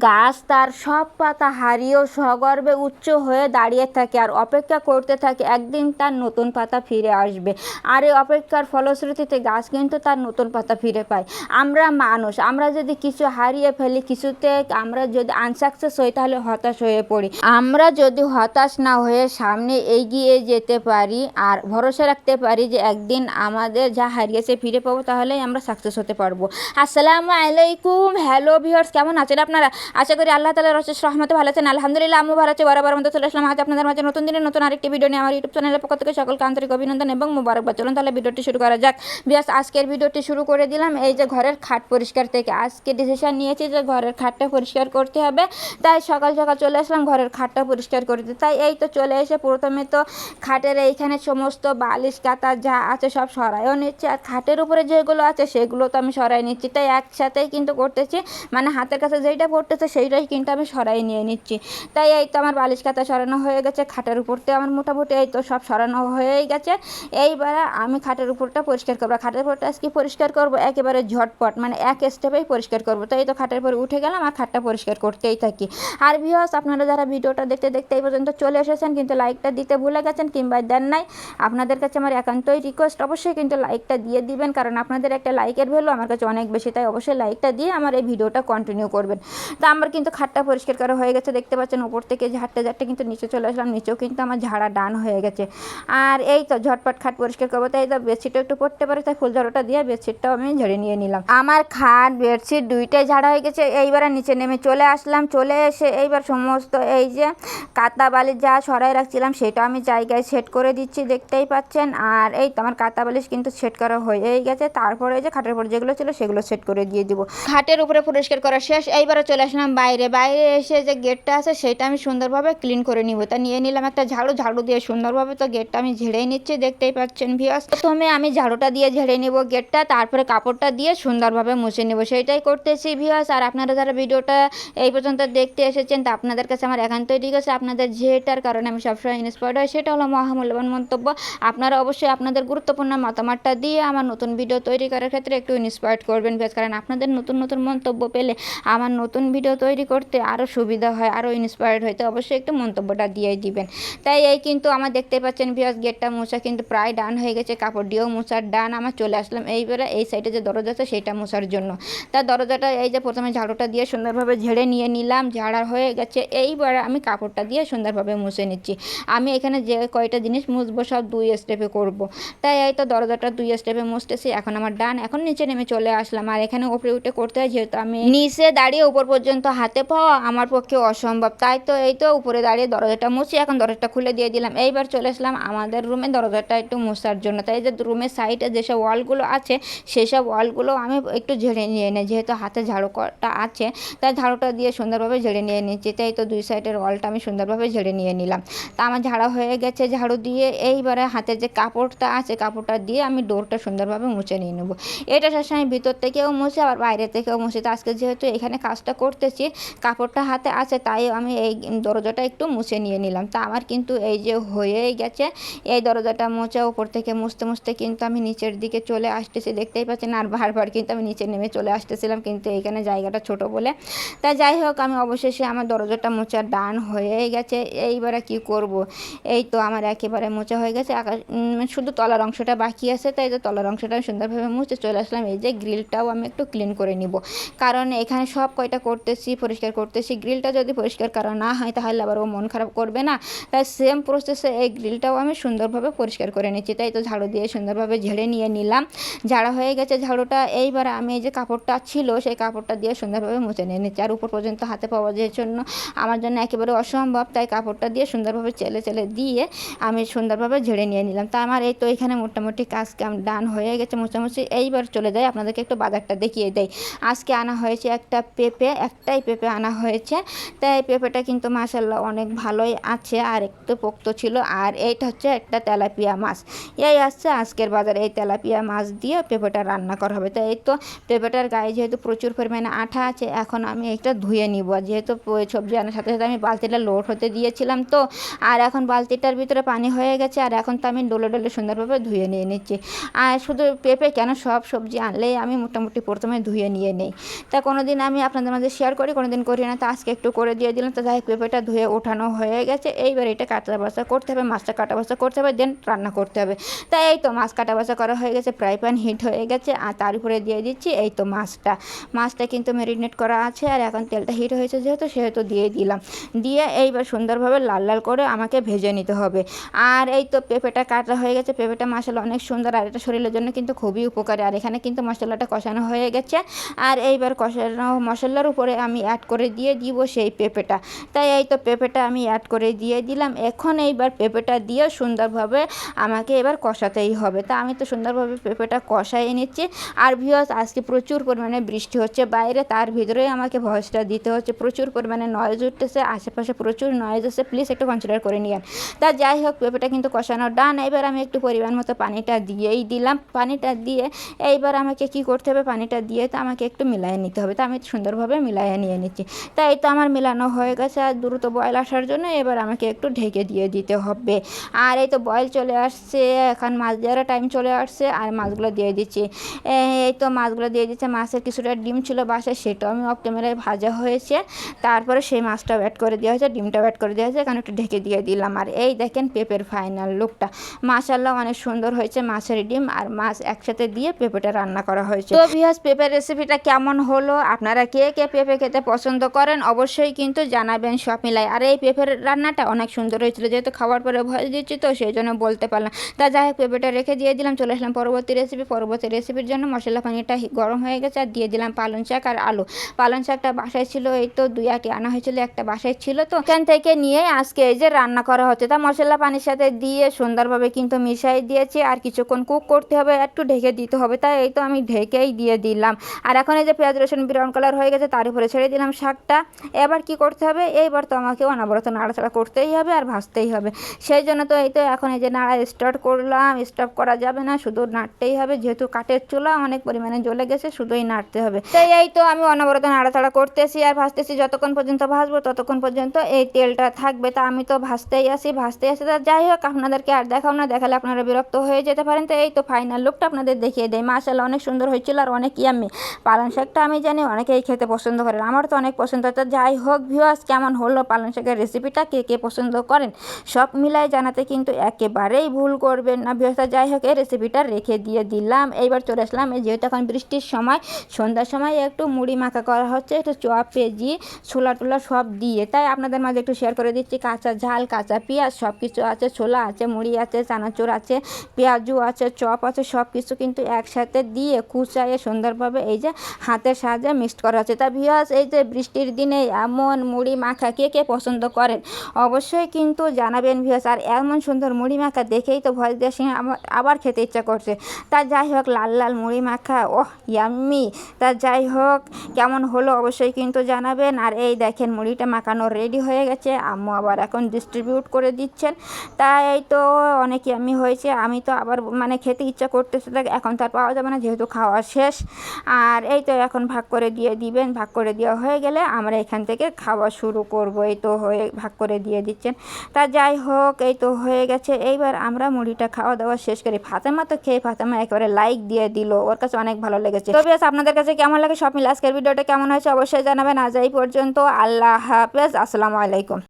গাছ তার সব পাতা হারিয়েও সগর্বে উচ্চ হয়ে দাঁড়িয়ে থাকে আর অপেক্ষা করতে থাকে একদিন তার নতুন পাতা ফিরে আসবে। আর এই অপেক্ষার ফলশ্রুতিতে গাছ কিন্তু তার নতুন পাতা ফিরে পায়। আমরা মানুষ, আমরা যদি কিছু হারিয়ে ফেলি, কিছুতে আমরা যদি আনসাকসেস হই তাহলে হতাশ হয়ে পড়ি। আমরা যদি হতাশ না হয়ে সামনে এগিয়ে যেতে পারি আর ভরসা রাখতে পারি যে একদিন আমাদের যা হারিয়েছে ফিরে পাবো, তাহলেই আমরা সাকসেস হতে পারবো। আসসালামু আলাইকুম, হ্যালো ভিউয়ার্স, কেমন আছেন আপনারা? আশা করি আল্লাহ তাআলার অশেষ রহমতে ভালো আছেন। আলহামদুলিল্লাহ, আমিও ভালো আছি। বরাবর মতো চলে আসলাম আজ আপনাদের মাঝে নতুন দিনে নতুন আরেকটি ভিডিও নিয়ে। আমার ইউটিউব চ্যানেলের পক্ষ থেকে সকলকে আন্তরিক অভিনন্দন এবং মোবারকবাদ। চলুন তাহলে ভিডিওটি শুরু করা যাক। ভিউয়ার্স, আজকের ভিডিওটি শুরু করে দিলাম এই যে ঘরের খাট পরিষ্কার থেকে। আজকে ডিসিশন নিয়েছি যে ঘরের খাটটা পরিষ্কার করতে হবে, তাই সকাল সকাল চলে আসলাম ঘরের খাটটা পরিষ্কার করতে। তাই এই তো চলে এসে প্রথমে তো খাটের এইখানে সমস্ত বালিশ কাতা যা আছে সব সরাইও নিচ্ছি, আর খাটের উপরে যেগুলো আছে সেগুলো তো আমি সরাই নিচ্ছি। তাই একসাথেই কিন্তু করতেছি, মানে হাতের কাছে যেইটা পড়তেছে সেইটাই কিন্তু আমি সরাই নিয়ে নিচ্ছি। তাই এই তো আমার বালিশ কাতা সরানো হয়ে গেছে, খাটের উপরতে আমার মোটামুটি এই তো সব সরানো হয়েই গেছে। এইবারে আমি খাটের উপরটা পরিষ্কার করবো। খাটের উপরটা আজকে পরিষ্কার করবো একেবারে ঝটপট, মানে এক স্টেপেই পরিষ্কার করবো। তাই তো খাটের উপরে উঠে গেলাম আর খাটটা পরিষ্কার করতেই থাকি। আর ভিউয়ার্স, আপনারা যারা ভিডিওটা দেখতে দেখতে এই পর্যন্ত চলে এসেছেন কিন্তু লাইকটা দিতে ভুলে গেছেন কিংবা দেন নাই, আপনাদের কাছে আমার একান্তই রিকোয়েস্ট, অবশ্যই কিন্তু লাইকটা দিয়ে দিবেন, কারণ আপনাদের একটা লাইকের ভ্যালু আমার কাছে অনেক বেশি। তাই অবশ্যই লাইকটা দিয়ে আমার এই ভিডিওটা কন্টিনিউ করবেন। তা আমার কিন্তু খাটটা পরিষ্কার করা হয়ে গেছে, দেখতে পাচ্ছেন উপর থেকে ঝাড়তে ঝাড়তে কিন্তু নিচে চলে আসলাম। নিচেও কিন্তু আমার ঝাড়া ডান হয়ে গেছে। আর এই তো ঝটপট খাট পরিষ্কার করবো। তাই তো বেডশিটও একটু পড়তে পারে, তাই ফুল ঝাড়ুটা দিয়ে বেডশিটটাও আমি ঝেড়ে নিয়ে নিলাম। আমার খাট বেডশিট দুইটাই ঝাড়া হয়ে গেছে। এইবার নিচে নেমে চলে আসলাম। চলে এসে এইবার সমস্ত এই যে কাতা বালিশ যা সরাই রাখছিলাম সেটা আমি জায়গায় সেট করে দিচ্ছি, দেখতেই পাচ্ছেন। আর এই তো আমার কাতা বালিশ কিন্তু সেট করা হয়েই গেছে। তারপরে যে খাটের উপর যেগুলো ছিল সেগুলো সেট করে দিয়ে দিব। খাটের উপরে পরিষ্কার করা শেষ। এইবারে চলে আসলাম বাইরে। বাইরে এসে যে গেটটা আছে সেটা আমি সুন্দরভাবে ক্লিন করে নিব। তা নিয়ে নিলাম একটা ঝাড়ু, ঝাড়ু দিয়ে সুন্দরভাবে তো গেটটা আমি ঝেড়েই নিচ্ছি, দেখতেই পাচ্ছেন ভিউয়ার্স। প্রথমে আমি ঝাড়ুটা দিয়ে ঝেড়ে নিব গেটটা, তারপরে কাপড়টা দিয়ে সুন্দরভাবে মুছে নেব, সেইটাই করতেছি ভিউয়ার্স। আর আপনারা যারা ভিডিওটা এই পর্যন্ত দেখতে এসেছেন তা আপনাদের কাছে আমার একান্তই রিকোয়েস্ট, আপনাদের যেটার কারণে আমি সবসময় ইন্সপায়ার্ড হয় সেটা হলো মহামূল্যবান মন্তব্য। আপনারা অবশ্যই আপনাদের গুরুত্বপূর্ণ মতামতটা দিয়ে আমার নতুন ভিডিও তৈরি করার ক্ষেত্রে একটু ইন্সপায়ার্ড করবেন ভিউয়ার্স, কারণ আপনাদের নতুন নতুন মন্তব্য পেলে আমার নতুন ভিডিও তৈরি করতে আরও সুবিধা হয়, আরও ইন্সপায়ার্ড হইতে অবশ্যই একটু মন্তব্যটা দিয়ে দিবেন। তাই এই কিন্তু আমার দেখতে পাচ্ছেন ভিউয়ার্স গেটটা মোছা কিন্তু প্রায় ডান হয়ে গেছে, কাপড় দিয়েও মোছার ডান। আমার চলে আসলাম এইবারে এই সাইডে যে দরজা আছে সেটা মোছার জন্য। তার দরজাটা এই যে প্রথমে ঝাড়ুটা দিয়ে সুন্দরভাবে ঝেড়ে নিয়ে নিলাম, ঝাড়া হয়ে গেছে। এইবারে আমি কাপড়টা দিয়ে সুন্দরভাবে মুছে নিচ্ছি। আমি এখানে যে কয়টা জিনিস মুছবো সব 2 স্টেপে করব। তাই এই তো দরজাটা 2 স্টেপে মুছতেছি। এখন আমার ডান, এখন নিচে নেমে চলে আসলাম। আর এখানে উপরে উঠে করতে হয়, যেহেতু আমি নিচে দাঁড়িয়ে উপর পর্যন্ত হাতে পাওয়া আমার পক্ষে অসম্ভব, তাই তো এই তো উপরে দাঁড়িয়ে দরজাটা মুছি। এখন দরজাটা খুলে দিয়ে দিলাম। এইবার চলে আসলাম আমাদের রুমে দরজাটা একটু মোছার জন্য। তাই যে রুমের সাইডে যেসব ওয়ালগুলো আছে সেসব ওয়ালগুলো আমি একটু ঝেড়ে নিয়ে নিই, যেহেতু হাতে ঝাড়ুটা আছে তাই ঝাড়ুটা দিয়ে সুন্দরভাবে ঝেড়ে নিয়ে নিচ্ছি। তাই তো 2 সাইডের ওয়ালটা আমি সুন্দরভাবে ঝেড়ে নিয়ে নিলাম। তা আমার ঝাড়া হয়ে গেছে ঝাড়ু দিয়ে। এইবারে হাতের যে কাপড়টা আছে কাপড়টা দিয়ে আমি ডোরটা সুন্দরভাবে মুছে নিয়ে নেবো। এটা সবসময় ভিতর থেকেও মুছে আবার বাইরে থেকেও মুছে। তো আজকে যেহেতু এখানে কাজটা করতেছি কাপড়টা হাতে আছে তাই আমি এই দরজাটা একটু মুছে নিয়ে নিলাম। তা আমার কিন্তু এই যে হয়েই গেছে এই দরজাটা মোছা। উপর থেকে মুছতে মুছতে কিন্তু আমি নিচের দিকে চলে আসতেছি, দেখতেই পাচ্ছেন। আর বারবার কিন্তু আমি নিচে নেমে চলে আসতেছিলাম, কিন্তু এইখানে জায়গাটা ছোট বলে। তা যাই হোক, আমি অবশেষে আমার দরজাটা মোছা ডান হয়েই গেছে। এইবারে কি করব, এই তো আমার একেবারে মোছা হয়ে গেছে। শুধু তলার অংশটা বাকি আছে, তাই তো তলার অংশটা সুন্দরভাবে মুছে চলে আসলাম। এই যে গ্রিলটাও আমি একটু ক্লিন করে নিব, কারণ এখানে সব কয়টা করতেছি পরিষ্কার করতেছি। গ্রিলটা যদি পরিষ্কার করা না হয় তাহলে আবার ও মন খারাপ করবে না, তাই সেম প্রসেসে এই গ্রিলটাও আমি সুন্দরভাবে পরিষ্কার করে নিচ্ছি। তাই তো ঝাড়ু দিয়ে সুন্দরভাবে ঝেড়ে নিয়ে নিলাম, ঝাড়া হয়ে গেছে ঝাড়ুটা। এইবার আমি এই যে কাপড়টা ছিল সেই কাপড়টা দিয়ে সুন্দরভাবে মুছে নিয়ে নিচ্ছি। আর উপর পর্যন্ত হাতে পাওয়া যে জন্য আমার জন্য একেবারে অসম্ভব, তাই কাপড়টা দিয়ে সুন্দরভাবে চেলে চেলে দিয়ে আমি সুন্দরভাবে ঝেড়ে নিয়ে নিলাম। তা আমার এই তো এখানে মোটামুটি কাজ কাম ডান হয়ে গেছে মোছামুছি। এইবার চলে যাই আপনাদেরকে একটু বাজারটা দেখিয়ে দেয়। আজকে আনা হয়েছে একটা পেঁপে, একটাই পেঁপে আনা হয়েছে। তাই পেঁপেটা কিন্তু মাশাআল্লাহ অনেক ভালোই আছে আর একটু পোক্ত ছিল। আর এইটা হচ্ছে একটা তেলাপিয়া মাছ। এই আসছে আজকের বাজারে, এই তেলাপিয়া মাছ দিয়ে পেঁপেটা রান্না করা হবে। তাই এই তো পেঁপেটার গায়ে যেহেতু প্রচুর পরিমাণে আঠা আছে, এখন আমি এটা ধুয়ে নিব। যেহেতু সবজি আনার সাথে সাথে আমি বালতিটা লোড হতে দিয়েছিলাম তো, আর এখন বালতিটার ভিতরে পানি হয়ে গেছে। আর এখন তো আমি ডলে ডলে সুন্দরভাবে ধুয়ে নিয়ে নিচ্ছি। আর শুধু পেঁপে কেন, সব সবজি আনলেই আমি মোটামুটি প্রথমে ধুয়ে নিয়ে নিই। তা কোনো দিন আমি আপনাদের মাঝে শেয়ার করি, কোনোদিন করি না, তো আজকে একটু করে দিয়ে দিলাম। তো যাই হোক পেঁপেটা ধুয়ে ওঠানো হয়ে গেছে। এইবার এটা কাটা বাছা করতে হবে, মাছটা কাটা বাছা করতে হবে, দেন রান্না করতে হবে। তাই এই তো মাছ কাটা বাছা করা হয়ে গেছে, ফ্রাই প্যান হিট হয়ে গেছে, আর তার উপরে দিয়ে দিচ্ছি এই তো মাছটা কিন্তু ম্যারিনেট করা আছে। আর এখন তেলটা হিট হয়েছে সেহেতু দিয়ে দিলাম। দিয়ে এইবার সুন্দরভাবে লাল লাল করে আমাকে ভেজে নিতে হবে। আর এই তো পেঁপেটা কাটা হয়ে গেছে। পেঁপেটা মশলা অনেক সুন্দর, আর এটা শরীরের জন্য কিন্তু খুবই উপকারী। আর এখানে কিন্তু মশলাটা কষানো হয়ে গেছে। আর এইবার কষানো মশলার উপরে আমি অ্যাড করে দিয়ে দিব সেই পেঁপেটা। তাই এই তো পেঁপেটা আমি অ্যাড করে দিয়ে দিলাম। এখন এইবার পেঁপেটা দিয়ে সুন্দরভাবে আমাকে এবার কষাতেই হবে। তা আমি তো সুন্দরভাবে পেঁপেটা কষাই নিচ্ছি। আর ভিউয়ার্স, আজকে প্রচুর পরিমাণে বৃষ্টি হচ্ছে বাইরে, তার ভিতরেই আমাকে ভয়েসটা দিতে হচ্ছে। প্রচুর পরিমাণে নয়েজ উঠতেছে, আশেপাশে প্রচুর নয়েজ আছে, প্লিজ একটু কনসিডার করে নিন। তা যাই হোক, পেঁপেটা কিন্তু কষানো ডান। এবার আমি একটু পরিমাণ মতো পানিটা দিয়েই দিলাম। পানিটা দিয়ে এইবার আমাকে কি করতে হবে, পানিটা দিয়ে তো আমাকে একটু মিলাইয়ে নিতে হবে। তো আমি সুন্দরভাবে মিলাইয়ে নিয়ে নিচ্ছি। তাই এই তো আমার মিলানো হয়ে গেছে। আর দ্রুত বয়েল আসার জন্য এবার আমাকে একটু ঢেকে দিয়ে দিতে হবে। আর এই তো বয়েল চলে আসছে, এখন মাছ দেওয়ার টাইম চলে আসছে। আর মাছগুলো দিয়ে দিচ্ছি। এই তো মাছগুলো দিয়ে দিচ্ছে। মাছের কিছুটা ডিম ছিল বাসায়, সেটাও আমি অফ ক্যামেরায় ভাজা হয়েছে। তারপরে সেই মাছটাও অ্যাড করে দেওয়া হয়েছে, ডিমটাও অ্যাড করে দেওয়া হয়েছে, এখানে একটু ঢেকে দিয়ে দিলাম। আর এই দেখেন পেঁপের ফাইনাল লুকটা, মাশাআল্লাহ অনেক সুন্দর হয়েছে। মাছের ডিম আর মাছ একসাথে দিয়ে পেঁপেটা রান্না করা হয়েছে। তো ভিউয়ার্স, পেঁপের রেসিপিটা কেমন হলো, আপনারা কে কে পেঁপে খেতে পছন্দ করেন অবশ্যই কিন্তু জানাবেন সব মিলাই। আর এই পেঁপের রান্নাটা অনেক সুন্দর হয়েছিল, যেহেতু খাওয়ার পরে ভয় দিচ্ছি তো সেই জন্য বলতে পারলাম। তা যাই হোক, পেঁপেটা রেখে দিয়ে দিলাম, চলে আসলাম পরবর্তী রেসিপির জন্য। মশলা পানিটা গরম হয়ে গেছে, আর দিয়ে দিলাম পালং শাক আর আলু। পালং শাকটা বাসায় ছিল, এই তো 2-8টি আনা হয়েছিল, একটা বাসায় ছিল, তো এখান থেকে নিয়ে আজকে এই যে রান্না করা হচ্ছে। তা মশলা পানির সাথে দিয়ে সুন্দরভাবে কিন্তু মিশাই দিয়েছি। আর কিছুক্ষণ কুক করতে হবে, একটু ঢেকে দিতে হবে। তাই এই তো আমি ঢেকেই দিয়ে দিলাম। আর এখন এই যে পেঁয়াজ রসুন ব্রাউন কালার হয়ে গেছে, তার উপরে ছেড়ে দিলাম শাকটা। এবার কি করতে হবে, এইবার তো আমাকে অনবরত নাড়াচাড়া করতেই হবে আর ভাজতেই হবে। সেই জন্য তো এই তো এখন এই যে নাড়া স্টার্ট করলাম। স্টপ করা যাবে না, শুধু নাড়তেই হবে, যেহেতু কাঠের চুলা অনেক পরিমাণে জ্বলে গেছে, শুধুই নাড়তে হবে। তাই এই তো আমি অনবরত নাড়াচাড়া করতেছি আর ভাজতেছি। যতক্ষণ পর্যন্ত ভাজবো ততক্ষণ পর্যন্ত এই তেলটা থাকবে। তা আমি তো ভাজতেই আসি। তা যাই হোক, আপনাদেরকে আর দেখাও না, দেখালে আপনারা বিরক্ত হয়ে যেতে পারেন। তো এই তো ফাইনাল লুকটা আপনাদের দেখিয়ে দেয়। মাশাআল্লাহ অনেক সুন্দর হয়েছিল আর অনেক ইয়াম্মি। পালং শাকটা আমি জানি অনেকেই খেতে পছন্দ করেন, আমার তো অনেক পছন্দ। তো যাই হোক ভিউয়ার্স, কেমন হলো পালং শাকের রেসিপিটা, কে কে পছন্দ করেন সব মিলাই জানাতে কিন্তু একেবারেই ভুল করবেন না ভিউয়ার্স। যাই হোক, এই রেসিপিটা রেখে দিয়ে দিলাম। এইবার চলে আসলাম, যেহেতু এখন বৃষ্টির সময়, সন্ধ্যার সময় একটু মুড়ি মাখা করা হচ্ছে, একটু চপ পেঁয়াজি ছোলা টোলা সব দিয়ে। তাই আপনাদের মাঝে একটু শেয়ার করে দিচ্ছি। কাঁচা ঝাল, কাঁচা পেঁয়াজ সব কিছু আছে, ছোলা আছে, মুড়ি আছে, চানাচুর আছে, পেঁয়াজু আছে, চপ আছে, সব কিছু কিন্তু একসাথে দিয়ে কুচাইয়ে সুন্দরভাবে এই যে হাতের সাহায্যে মিক্সড করা হচ্ছে। তা ভিউয়ার্স, এই যে বৃষ্টির দিনে এমন মুড়ি মাখা কে কে পছন্দ করেন অবশ্যই কিন্তু জানাবেন ভিউয়ার্স। আর এমন সুন্দর মুড়ি মাখা দেখেই তো ভয়েস দেওয়ার সঙ্গে আবার খেতে ইচ্ছা করছে। তা যাই হোক, লাল লাল মুড়ি মাখা, ওহ ইয়াম্মি। তা যাই হোক, কেমন হলো অবশ্যই কিন্তু জানাবেন। আর এই দেখেন মুড়িটা মাখানো রেডি হয়ে গেছে, আম্মু আবার এখন ডিস্ট্রিবিউট করে দিচ্ছেন। তাই এই তো অনেক ইয়াম্মি হয়েছে। আমি তো আবার মানে খেতে ইচ্ছা করতেছে, এখন তো আর পাওয়া যাবে না, যেহেতু খাওয়া শেষ। আর এই তো এখন ভাগ করে দিয়ে দিবেন। ভাগ করে দেওয়া হয়ে গেলে আমরা এখান থেকে খাওয়া শুরু করব। এই তো হয়ে ভাগ করে দিয়ে দিচ্ছেন। তা যাই হোক, এই তো হয়ে গেছে। এইবার আমরা মুড়িটা খাওয়া দাওয়া শেষ করি। ফাতেমা তো খেয়ে ফাতেমা একেবারে লাইক দিয়ে দিল, ওর কাছে অনেক ভালো লেগেছে। তো বেশ, আপনাদের কাছে কেমন লাগে সব মিলে আজকের ভিডিওটা কেমন হয়েছে অবশ্যই জানাবেন। আজ এই পর্যন্ত, আল্লাহ হাফেজ, আসসালামু আলাইকুম।